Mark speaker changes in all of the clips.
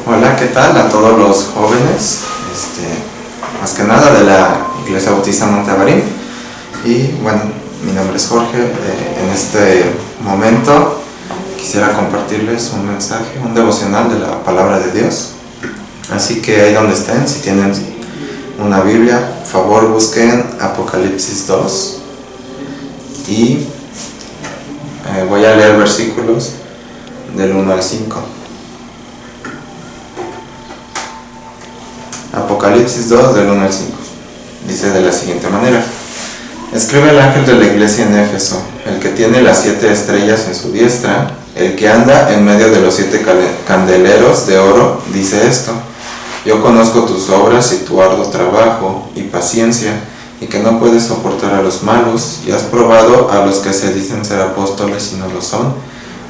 Speaker 1: Hola, ¿qué tal a todos los jóvenes? Más que nada de la Iglesia Bautista Montevarim. Y bueno, mi nombre es Jorge. En este momento quisiera compartirles un mensaje, un devocional de la Palabra de Dios. Así que ahí donde estén, si tienen una Biblia, por favor busquen Apocalipsis 2 y voy a leer versículos del 1 al 5. Apocalipsis 2 del 1 al 5 dice de la siguiente manera: escribe el ángel de la iglesia en Éfeso, el que tiene las 7 estrellas en su diestra, el que anda en medio de los 7 candeleros de oro, dice esto: yo conozco tus obras y tu arduo trabajo y paciencia, y que no puedes soportar a los malos, y has probado a los que se dicen ser apóstoles y no lo son,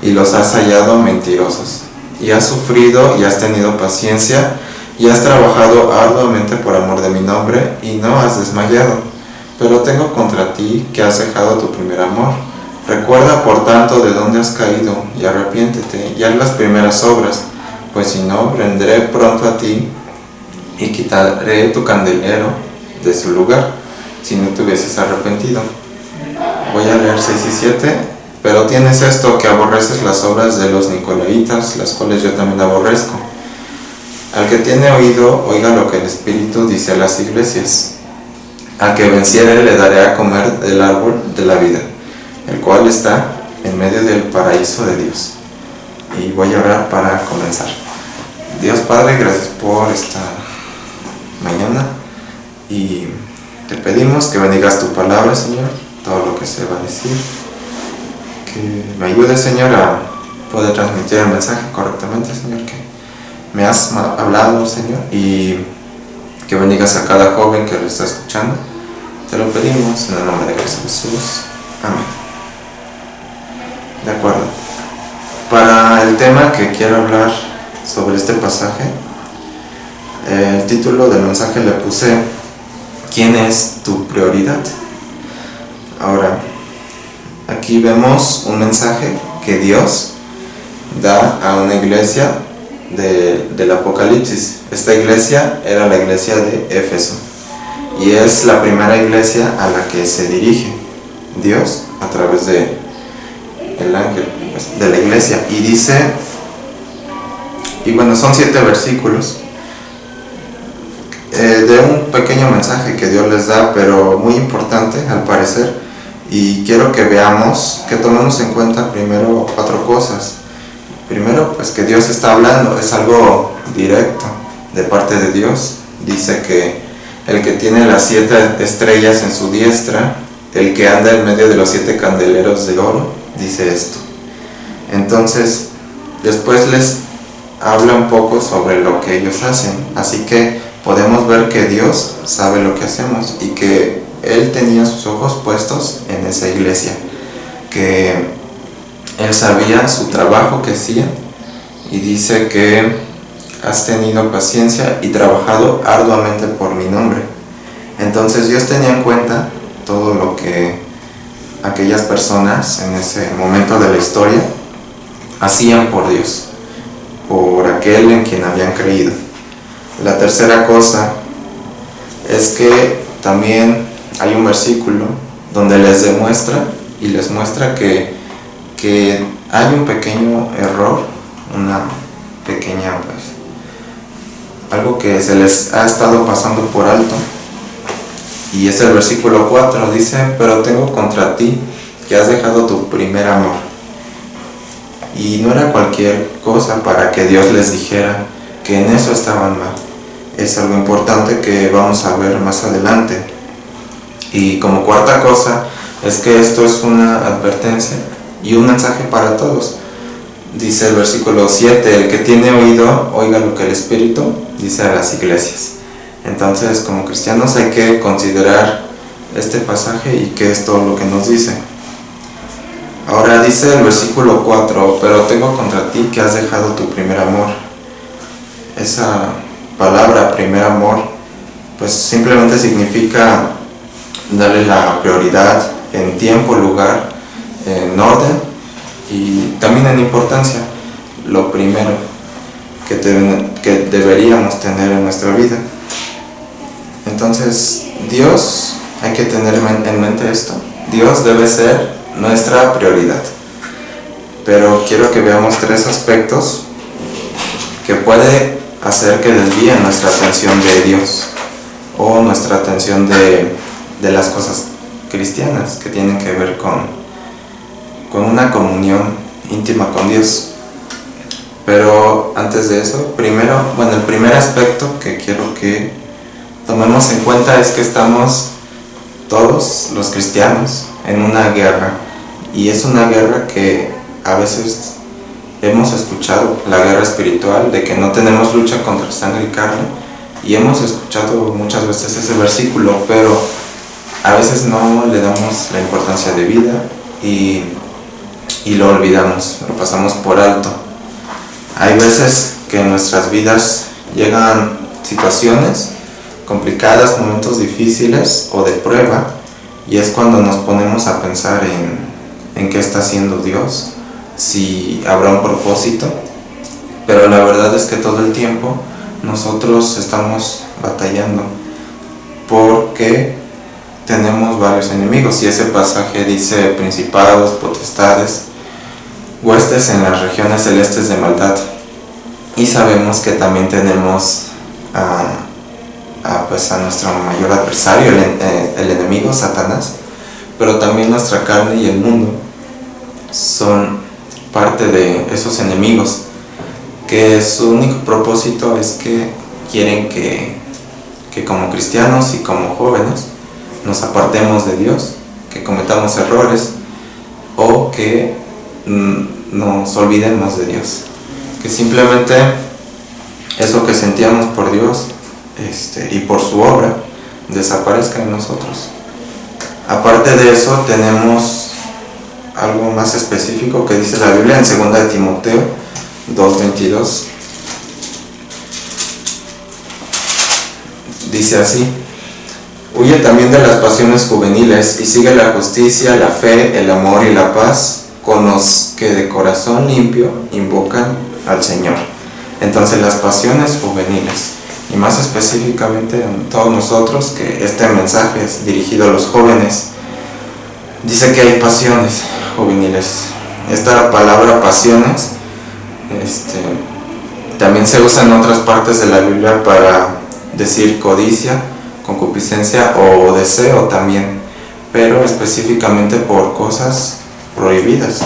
Speaker 1: y los has hallado mentirosos, y has sufrido y has tenido paciencia, y has trabajado arduamente por amor de mi nombre, y no has desmayado. Pero tengo contra ti que has dejado tu primer amor. Recuerda por tanto de dónde has caído, y arrepiéntete, y haz las primeras obras, pues si no, vendré pronto a ti, y quitaré tu candelero de su lugar, si no te hubieses arrepentido. Voy a leer 6 y 7. Pero tienes esto, que aborreces las obras de los nicolaitas, las cuales yo también aborrezco. Al que tiene oído, oiga lo que el Espíritu dice a las iglesias. Al que venciere le daré a comer del árbol de la vida, el cual está en medio del paraíso de Dios. Y voy a orar para comenzar. Dios Padre, gracias por esta mañana, y te pedimos que bendigas tu palabra, Señor, todo lo que se va a decir, que me ayudes, Señor, a poder transmitir el mensaje correctamente, Señor, que me has hablado, Señor, y que bendigas a cada joven que lo está escuchando. Te lo pedimos en el nombre de Cristo Jesús. Amén. De acuerdo. Para el tema que quiero hablar sobre este pasaje, el título del mensaje le puse: ¿quién es tu prioridad? Ahora, aquí vemos un mensaje que Dios da a una iglesia del Apocalipsis. Esta iglesia era la iglesia de Éfeso, y es la primera iglesia a la que se dirige Dios a través de el ángel de la iglesia. Y dice, y bueno, son 7 versículos de un pequeño mensaje que Dios les da, pero muy importante al parecer. Y quiero que veamos, que tomemos en cuenta primero 4 cosas. Primero, pues que Dios está hablando, es algo directo de parte de Dios. Dice que el que tiene las 7 estrellas en su diestra, el que anda en medio de los 7 candeleros de oro, dice esto. Entonces, después les habla un poco sobre lo que ellos hacen. Así que podemos ver que Dios sabe lo que hacemos, y que Él tenía sus ojos puestos en esa iglesia, que Él sabía su trabajo que hacían, y dice que has tenido paciencia y trabajado arduamente por mi nombre. Entonces Dios tenía en cuenta todo lo que aquellas personas en ese momento de la historia hacían por Dios, por aquel en quien habían creído. La tercera cosa es que también hay un versículo donde les demuestra y les muestra que hay un pequeño error, una pequeña, algo que se les ha estado pasando por alto, y es el versículo 4. Dice: pero tengo contra ti que has dejado tu primer amor. Y no era cualquier cosa para que Dios les dijera que en eso estaban mal. Es algo importante que vamos a ver más adelante. Y como cuarta cosa es que esto es una advertencia y un mensaje para todos. Dice el versículo 7: el que tiene oído, oiga lo que el Espíritu dice a las iglesias. Entonces, como cristianos hay que considerar este pasaje y qué es todo lo que nos dice. Ahora dice el versículo 4: pero tengo contra ti que has dejado tu primer amor. Esa palabra, primer amor, pues simplemente significa darle la prioridad en tiempo, lugar, en orden y también en importancia. Lo primero, que deberíamos tener en nuestra vida. Entonces, Dios, hay que tener en mente esto. Dios debe ser nuestra prioridad. Pero quiero que veamos 3 aspectos que puede hacer que desvíen nuestra atención de Dios o nuestra atención de las cosas cristianas que tienen que ver con una comunión íntima con Dios. Pero antes de eso, el primer aspecto que quiero que tomemos en cuenta es que estamos todos los cristianos en una guerra, y es una guerra que a veces hemos escuchado, la guerra espiritual, de que no tenemos lucha contra sangre y carne, y hemos escuchado muchas veces ese versículo, pero a veces no le damos la importancia de vida y lo olvidamos, lo pasamos por alto. Hay veces que en nuestras vidas llegan situaciones complicadas, momentos difíciles o de prueba, y es cuando nos ponemos a pensar en qué está haciendo Dios, si habrá un propósito. Pero la verdad es que todo el tiempo nosotros estamos batallando porque tenemos varios enemigos, y ese pasaje dice principados, potestades, huestes en las regiones celestes de maldad. Y sabemos que también tenemos a nuestro mayor adversario, el enemigo, Satanás, pero también nuestra carne y el mundo son parte de esos enemigos, que su único propósito es que quieren que como cristianos y como jóvenes nos apartemos de Dios, que cometamos errores o que nos olvidemos de Dios, que simplemente eso que sentíamos por Dios y por su obra desaparezca en nosotros. Aparte de eso, tenemos algo más específico que dice la Biblia en 2 de Timoteo 2:22. Dice así: huye también de las pasiones juveniles y sigue la justicia, la fe, el amor y la paz con los que de corazón limpio invocan al Señor. Entonces, las pasiones juveniles, y más específicamente en todos nosotros, que este mensaje es dirigido a los jóvenes, dice que hay pasiones juveniles. Esta palabra pasiones también se usa en otras partes de la Biblia para decir codicia, concupiscencia o deseo también, pero específicamente por cosas prohibidas,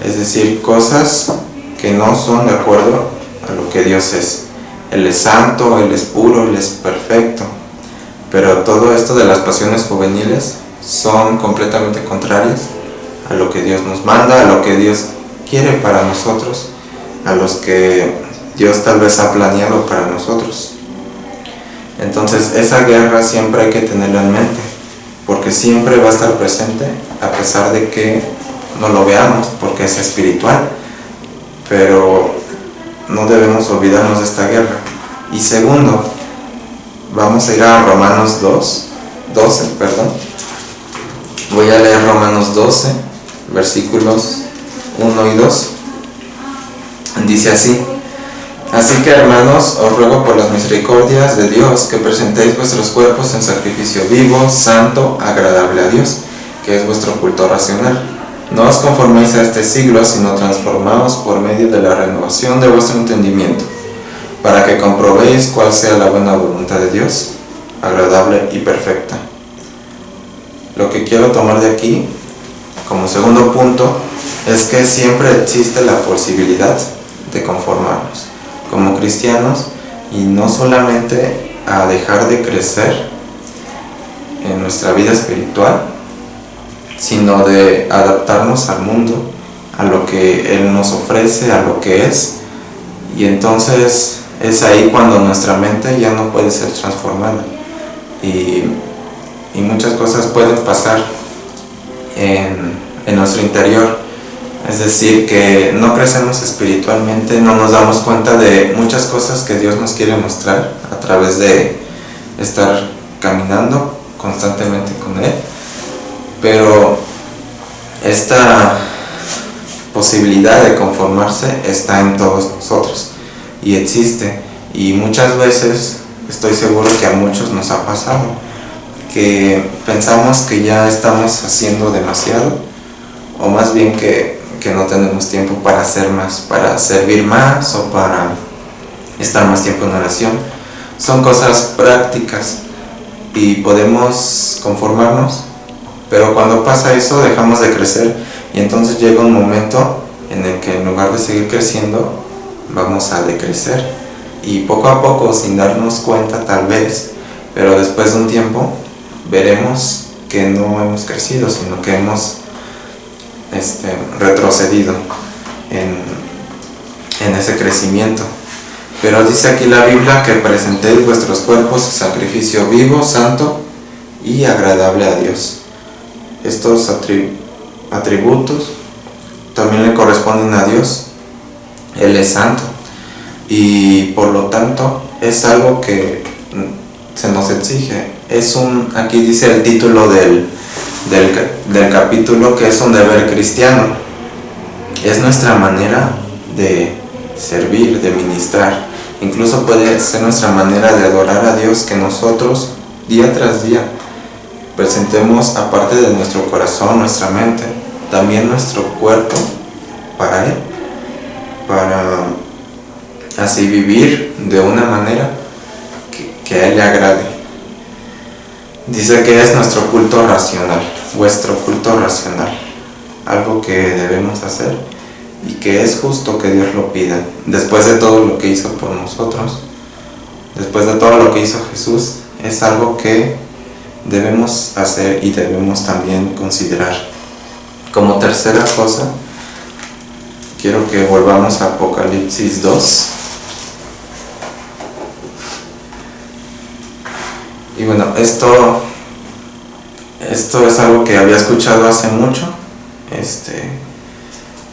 Speaker 1: es decir, cosas que no son de acuerdo a lo que Dios es. Él es santo, Él es puro, Él es perfecto, pero todo esto de las pasiones juveniles son completamente contrarias a lo que Dios nos manda, a lo que Dios quiere para nosotros, a los que Dios tal vez ha planeado para nosotros. Entonces, esa guerra siempre hay que tenerla en mente, porque siempre va a estar presente, a pesar de que no lo veamos, porque es espiritual, pero no debemos olvidarnos de esta guerra. Y segundo, vamos a ir a Romanos 12. Voy a leer Romanos 12, versículos 1 y 2. Dice así: así que, hermanos, os ruego por las misericordias de Dios que presentéis vuestros cuerpos en sacrificio vivo, santo, agradable a Dios, que es vuestro culto racional. No os conforméis a este siglo, sino transformaos por medio de la renovación de vuestro entendimiento, para que comprobéis cuál sea la buena voluntad de Dios, agradable y perfecta. Lo que quiero tomar de aquí, como segundo punto, es que siempre existe la posibilidad de conformarnos como cristianos, y no solamente a dejar de crecer en nuestra vida espiritual, sino de adaptarnos al mundo, a lo que Él nos ofrece, a lo que es, y entonces es ahí cuando nuestra mente ya no puede ser transformada y muchas cosas pueden pasar en nuestro interior. Es decir, que no crecemos espiritualmente, no nos damos cuenta de muchas cosas que Dios nos quiere mostrar a través de estar caminando constantemente con Él. Pero esta posibilidad de conformarse está en todos nosotros, y existe. Y muchas veces estoy seguro que a muchos nos ha pasado que pensamos que ya estamos haciendo demasiado, o más bien que no tenemos tiempo para hacer más, para servir más o para estar más tiempo en oración. Son cosas prácticas y podemos conformarnos, pero cuando pasa eso dejamos de crecer, y entonces llega un momento en el que en lugar de seguir creciendo vamos a decrecer, y poco a poco, sin darnos cuenta tal vez, pero después de un tiempo veremos que no hemos crecido, sino que hemos retrocedido en ese crecimiento. Pero dice aquí la Biblia que presentéis vuestros cuerpos sacrificio vivo, santo y agradable a Dios. Estos atributos también le corresponden a Dios. Él es santo y por lo tanto es algo que se nos exige. Aquí dice el título del capítulo, que es un deber cristiano. Es nuestra manera de servir, de ministrar. Incluso puede ser nuestra manera de adorar a Dios, que nosotros día tras día presentemos, aparte de nuestro corazón, nuestra mente, también nuestro cuerpo para Él, para así vivir de una manera que a Él le agrade. Dice que es nuestro culto racional, vuestro culto racional, algo que debemos hacer y que es justo que Dios lo pida, después de todo lo que hizo por nosotros, después de todo lo que hizo Jesús. Es algo que debemos hacer y debemos también considerar. Como tercera cosa, quiero que volvamos a Apocalipsis 2. Y bueno, esto es algo que había escuchado hace mucho,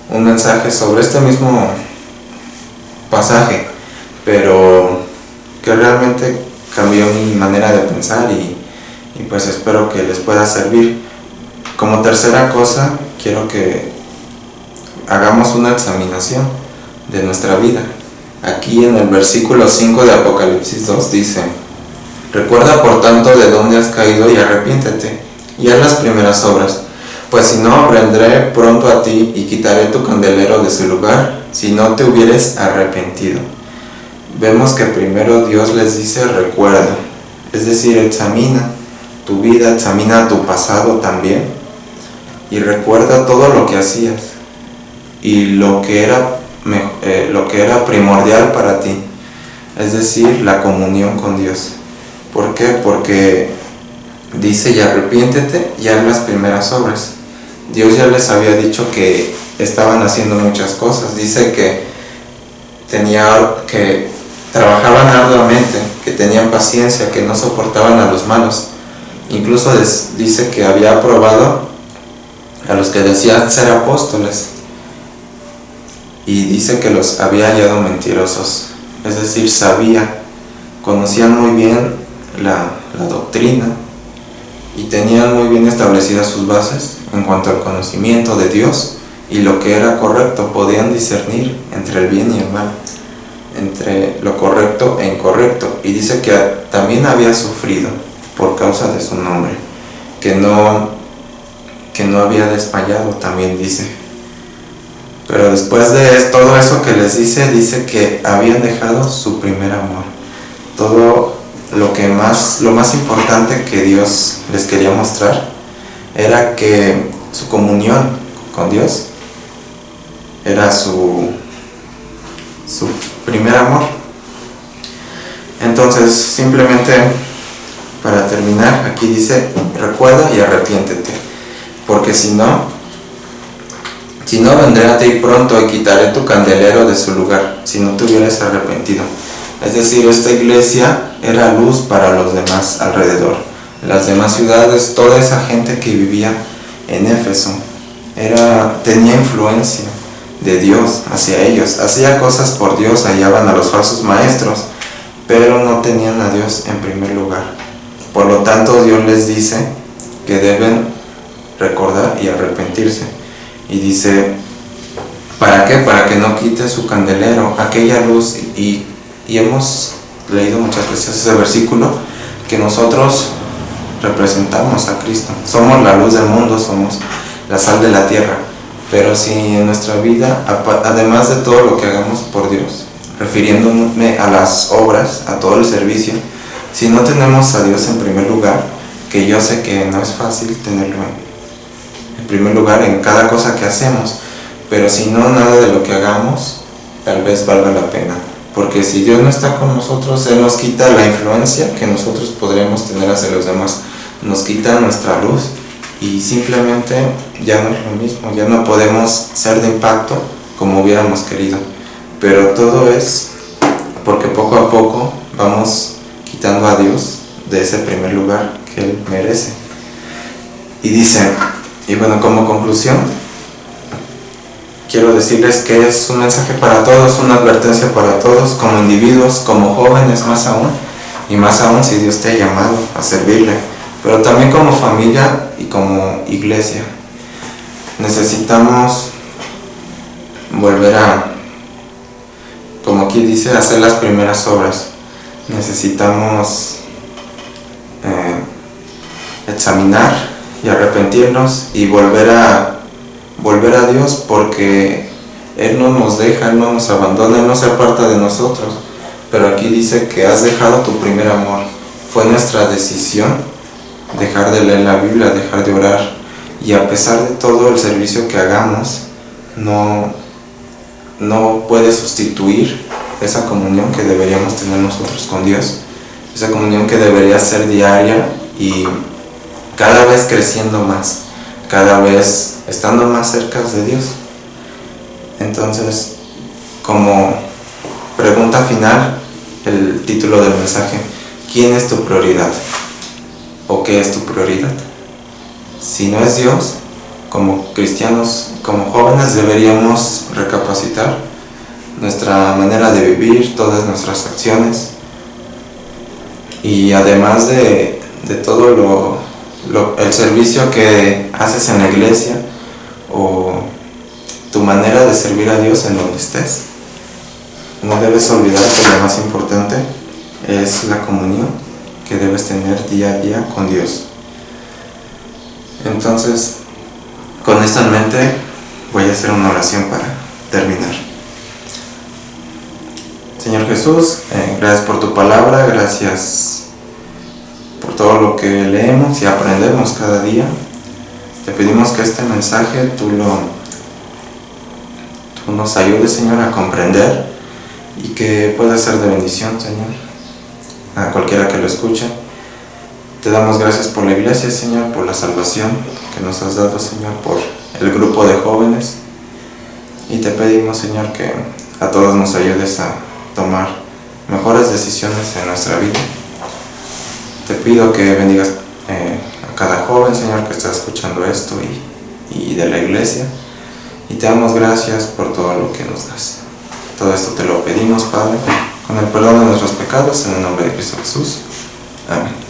Speaker 1: un mensaje sobre este mismo pasaje, pero que realmente cambió mi manera de pensar y pues espero que les pueda servir. Como tercera cosa, quiero que hagamos una examinación de nuestra vida. Aquí en el versículo 5 de Apocalipsis 2 dice: recuerda por tanto de dónde has caído y arrepiéntete, y haz las primeras obras, pues si no, vendré pronto a ti y quitaré tu candelero de su lugar, si no te hubieres arrepentido. Vemos que primero Dios les dice recuerda, es decir, examina tu vida, examina tu pasado también, y recuerda todo lo que hacías y lo que era primordial para ti, es decir, la comunión con Dios. ¿Por qué? Porque dice y arrepiéntete y haz las primeras obras. Dios ya les había dicho que estaban haciendo muchas cosas. Dice que trabajaban arduamente, que tenían paciencia, que no soportaban a los malos. Incluso dice que había aprobado a los que decían ser apóstoles, y dice que los había hallado mentirosos, es decir, conocían muy bien la doctrina y tenían muy bien establecidas sus bases en cuanto al conocimiento de Dios y lo que era correcto. Podían discernir entre el bien y el mal, entre lo correcto e incorrecto, y dice que también había sufrido por causa de su nombre, que no había desmayado, también dice. Pero después de todo eso que les dice que habían dejado su primer amor. Todo lo más importante que Dios les quería mostrar era que su comunión con Dios era su primer amor. Entonces, simplemente para terminar, aquí dice recuerda y arrepiéntete, porque si no vendré a ti pronto y quitaré tu candelero de su lugar, si no te hubieras arrepentido. Es decir, esta iglesia era luz para los demás alrededor, las demás ciudades. Toda esa gente que vivía en Éfeso tenía influencia de Dios hacia ellos, hacía cosas por Dios, hallaban a los falsos maestros, pero no tenían a Dios en primer lugar. Por lo tanto, Dios les dice que deben recordar y arrepentirse, y dice ¿Para qué? Para que no quite su candelero, aquella luz. Y hemos leído muchas veces ese versículo, que nosotros representamos a Cristo. Somos la luz del mundo, somos la sal de la tierra. Pero si en nuestra vida, además de todo lo que hagamos por Dios, refiriéndome a las obras, a todo el servicio, si no tenemos a Dios en primer lugar, que yo sé que no es fácil tenerlo en primer lugar en cada cosa que hacemos, pero si no, nada de lo que hagamos tal vez valga la pena, porque si Dios no está con nosotros, Él nos quita la influencia que nosotros podríamos tener hacia los demás, nos quita nuestra luz y simplemente ya no es lo mismo, ya no podemos ser de impacto como hubiéramos querido. Pero todo es porque poco a poco vamos quitando a Dios de ese primer lugar que Él merece. Y dice, y bueno, como conclusión, quiero decirles que es un mensaje para todos, una advertencia para todos, como individuos, como jóvenes más aún, y más aún si Dios te ha llamado a servirle, pero también como familia y como iglesia. Necesitamos volver a, como aquí dice, hacer las primeras obras. Necesitamos examinar y arrepentirnos y volver a Dios, porque Él no nos deja, Él no nos abandona, Él no se aparta de nosotros. Pero aquí dice que has dejado tu primer amor. Fue nuestra decisión dejar de leer la Biblia, dejar de orar, y a pesar de todo el servicio que hagamos, no puede sustituir esa comunión que deberíamos tener nosotros con Dios, esa comunión que debería ser diaria y cada vez creciendo más, cada vez estando más cerca de Dios. Entonces, como pregunta final, el título del mensaje: ¿quién es tu prioridad? ¿O qué es tu prioridad? Si no es Dios, como cristianos, como jóvenes, deberíamos recapacitar nuestra manera de vivir, todas nuestras acciones, y además de todo el servicio que haces en la iglesia o tu manera de servir a Dios en donde estés, no debes olvidar que lo más importante es la comunión que debes tener día a día con Dios. Entonces, con esto en mente, voy a hacer una oración para terminar. Señor Jesús, gracias por tu palabra, gracias por todo lo que leemos y aprendemos cada día. Te pedimos que este mensaje tú nos ayudes, Señor, a comprender y que pueda ser de bendición, Señor, a cualquiera que lo escuche. Te damos gracias por la iglesia, Señor, por la salvación que nos has dado, Señor, por el grupo de jóvenes, y te pedimos, Señor, que a todos nos ayudes a tomar mejores decisiones en nuestra vida. Te pido que bendigas a cada joven, Señor, que está escuchando esto y de la iglesia, y te damos gracias por todo lo que nos das. Todo esto te lo pedimos, Padre, con el perdón de nuestros pecados, en el nombre de Cristo Jesús. Amén.